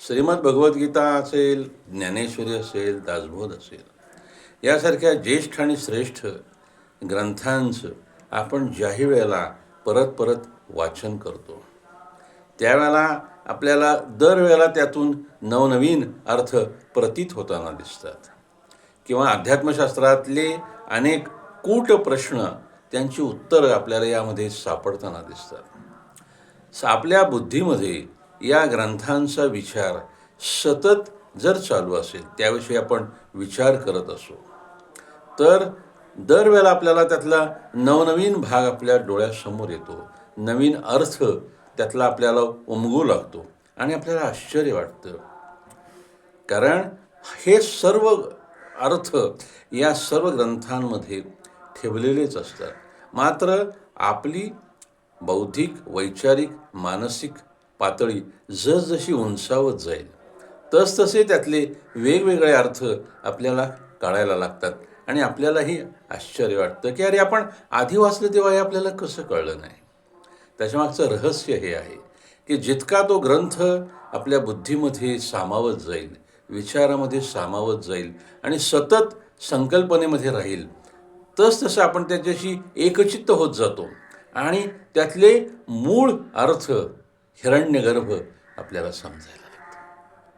श्रीमद भगवद्गीता असेल, ज्ञानेश्वरी असेल, दासबोध असेल, यासारख्या ज्येष्ठ आणि श्रेष्ठ ग्रंथांचं आपण ज्याही वेळेला परत परत वाचन करतो, त्यावेळेला आपल्याला दरवेळेला त्यातून नवनवीन अर्थ प्रतीत होताना दिसतात. किंवा अध्यात्मशास्त्रातले अनेक कूट प्रश्न, त्यांची उत्तरं आपल्याला यामध्ये सापडताना दिसतात. आपल्या बुद्धीमध्ये या ग्रंथांचा विचार सतत जर चालू असेल, त्याविषयी आपण विचार करत असू, तर दरवेळेला आपल्याला त्यातला नवनवीन भाग आपल्या डोळ्यासमोर येतो, नवीन अर्थ त्यातला आपल्याला उमगू लागतो आणि आपल्याला आश्चर्य वाटतं. कारण हे सर्व अर्थ या सर्व ग्रंथांमध्ये ठेवलेलेच असतात. मात्र आपली बौद्धिक, वैचारिक, मानसिक पातळी जसजशी उंचावत जाईल, तसतसे त्यातले वेगवेगळे अर्थ आपल्याला कळायला लागतात आणि आपल्यालाही आश्चर्य वाटतं की अरे, आपण आधी वाचलं तेव्हा हे आपल्याला कसं कळलं नाही. त्याच्यामागचं रहस्य हे आहे की जितका तो ग्रंथ आपल्या बुद्धीमध्ये सामावत जाईल, विचारामध्ये सामावत जाईल आणि सतत संकल्पनेमध्ये राहील, तसतसं आपण त्याच्याशी एकचित्त होत जातो आणि त्यातले मूळ अर्थ, हिरण्यगर्भ आपल्याला समजायला